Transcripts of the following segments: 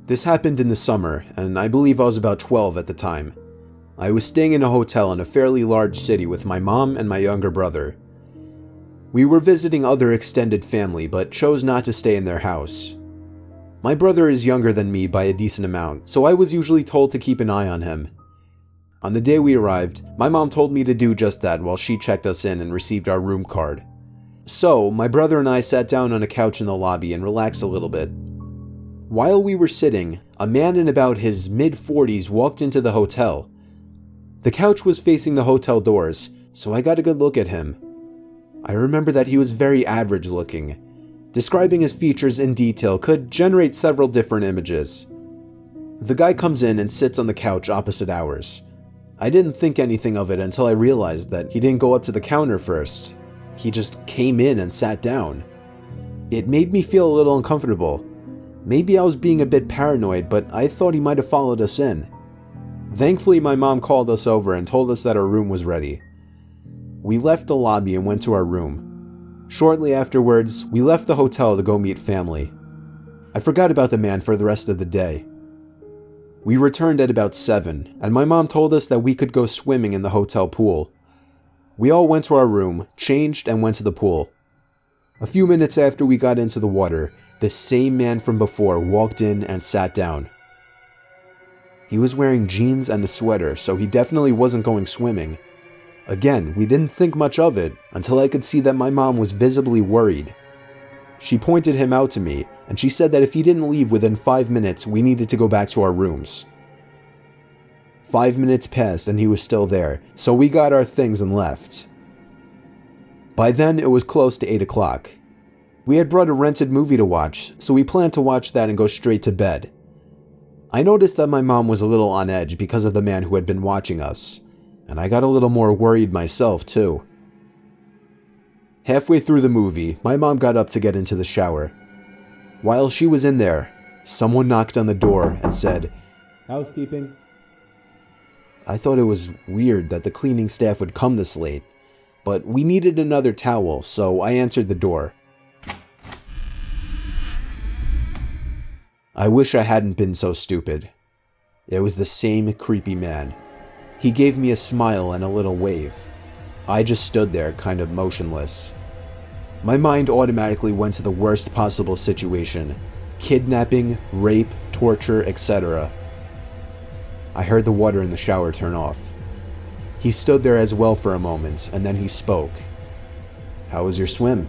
This happened in the summer, and I believe I was about 12 at the time. I was staying in a hotel in a fairly large city with my mom and my younger brother. We were visiting other extended family, but chose not to stay in their house. My brother is younger than me by a decent amount, so I was usually told to keep an eye on him. On the day we arrived, my mom told me to do just that while she checked us in and received our room card. So, my brother and I sat down on a couch in the lobby and relaxed a little bit. While we were sitting, a man in about his mid-40s walked into the hotel. The couch was facing the hotel doors, so I got a good look at him. I remember that he was very average looking. Describing his features in detail could generate several different images. The guy comes in and sits on the couch opposite ours. I didn't think anything of it until I realized that he didn't go up to the counter first. He just came in and sat down. It made me feel a little uncomfortable. Maybe I was being a bit paranoid, but I thought he might have followed us in. Thankfully, my mom called us over and told us that our room was ready. We left the lobby and went to our room. Shortly afterwards, we left the hotel to go meet family. I forgot about the man for the rest of the day. We returned at about 7, and my mom told us that we could go swimming in the hotel pool. We all went to our room, changed, and went to the pool. A few minutes after we got into the water, the same man from before walked in and sat down. He was wearing jeans and a sweater, so he definitely wasn't going swimming. Again, we didn't think much of it until I could see that my mom was visibly worried. She pointed him out to me, and she said that if he didn't leave within 5 minutes, we needed to go back to our rooms. 5 minutes passed and he was still there, so we got our things and left. By then, it was close to 8 o'clock. We had brought a rented movie to watch, so we planned to watch that and go straight to bed. I noticed that my mom was a little on edge because of the man who had been watching us, and I got a little more worried myself too. Halfway through the movie, my mom got up to get into the shower. While she was in there, someone knocked on the door and said, "Housekeeping." I thought it was weird that the cleaning staff would come this late, but we needed another towel, so I answered the door. I wish I hadn't been so stupid. It was the same creepy man. He gave me a smile and a little wave. I just stood there, kind of motionless. My mind automatically went to the worst possible situation: kidnapping, rape, torture, etc. I heard the water in the shower turn off. He stood there as well for a moment, and then he spoke. "How was your swim?"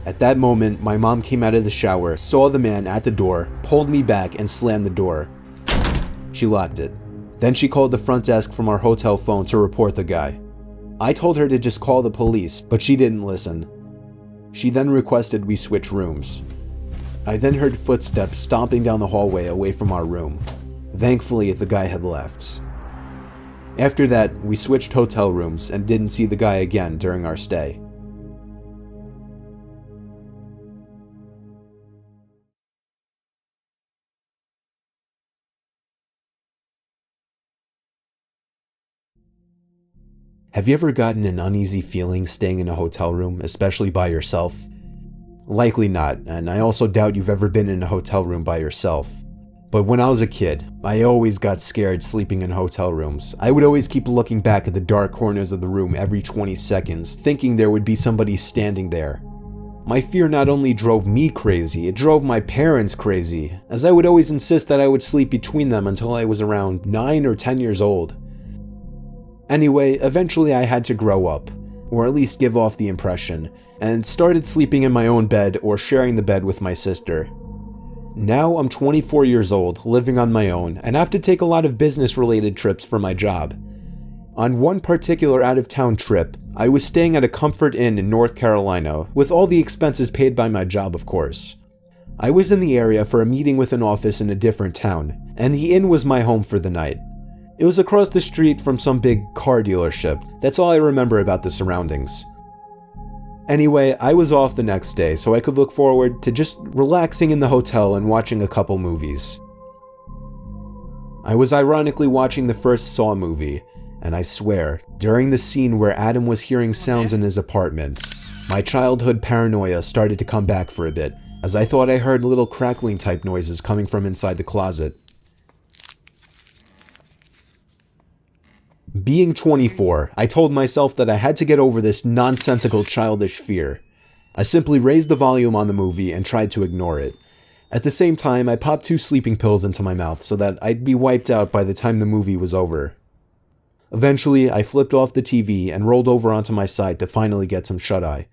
At that moment, my mom came out of the shower, saw the man at the door, pulled me back, and slammed the door. She locked it. Then she called the front desk from our hotel phone to report the guy. I told her to just call the police, but she didn't listen. She then requested we switch rooms. I then heard footsteps stomping down the hallway away from our room. Thankfully, the guy had left. After that, we switched hotel rooms and didn't see the guy again during our stay. Have you ever gotten an uneasy feeling staying in a hotel room, especially by yourself? Likely not, and I also doubt you've ever been in a hotel room by yourself. But when I was a kid, I always got scared sleeping in hotel rooms. I would always keep looking back at the dark corners of the room every 20 seconds, thinking there would be somebody standing there. My fear not only drove me crazy, it drove my parents crazy, as I would always insist that I would sleep between them until I was around 9 or 10 years old. Anyway, eventually I had to grow up, or at least give off the impression, and started sleeping in my own bed or sharing the bed with my sister. Now I'm 24 years old, living on my own, and have to take a lot of business-related trips for my job. On one particular out-of-town trip, I was staying at a Comfort Inn in North Carolina, with all the expenses paid by my job, of course. I was in the area for a meeting with an office in a different town, and the inn was my home for the night. It was across the street from some big car dealership. That's all I remember about the surroundings. Anyway, I was off the next day, so I could look forward to just relaxing in the hotel and watching a couple movies. I was ironically watching the first Saw movie, and I swear, during the scene where Adam was hearing sounds in his apartment, my childhood paranoia started to come back for a bit, as I thought I heard little crackling type noises coming from inside the closet. Being 24, I told myself that I had to get over this nonsensical childish fear. I simply raised the volume on the movie and tried to ignore it. At the same time, I popped 2 sleeping pills into my mouth so that I'd be wiped out by the time the movie was over. Eventually, I flipped off the TV and rolled over onto my side to finally get some shut-eye.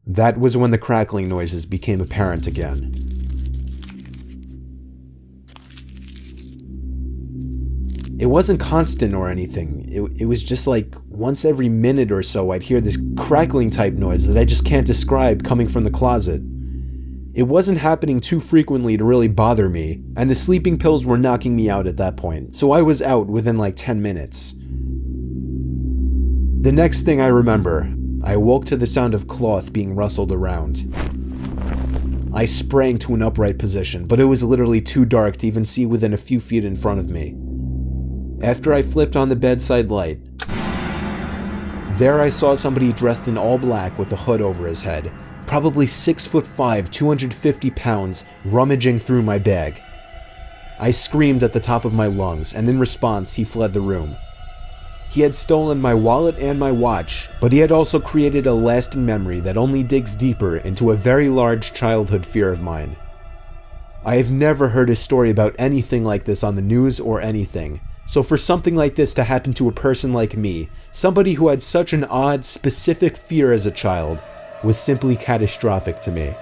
That was when the crackling noises became apparent again. It wasn't constant or anything. It was just like once every minute or so I'd hear this crackling type noise that I just can't describe coming from the closet. It wasn't happening too frequently to really bother me, and the sleeping pills were knocking me out at that point, so I was out within like 10 minutes. The next thing I remember, I awoke to the sound of cloth being rustled around. I sprang to an upright position, but it was literally too dark to even see within a few feet in front of me. After I flipped on the bedside light, there I saw somebody dressed in all black with a hood over his head, probably 6'5", 250 pounds, rummaging through my bag. I screamed at the top of my lungs, and in response, he fled the room. He had stolen my wallet and my watch, but he had also created a lasting memory that only digs deeper into a very large childhood fear of mine. I have never heard a story about anything like this on the news or anything, so for something like this to happen to a person like me, somebody who had such an odd, specific fear as a child, was simply catastrophic to me.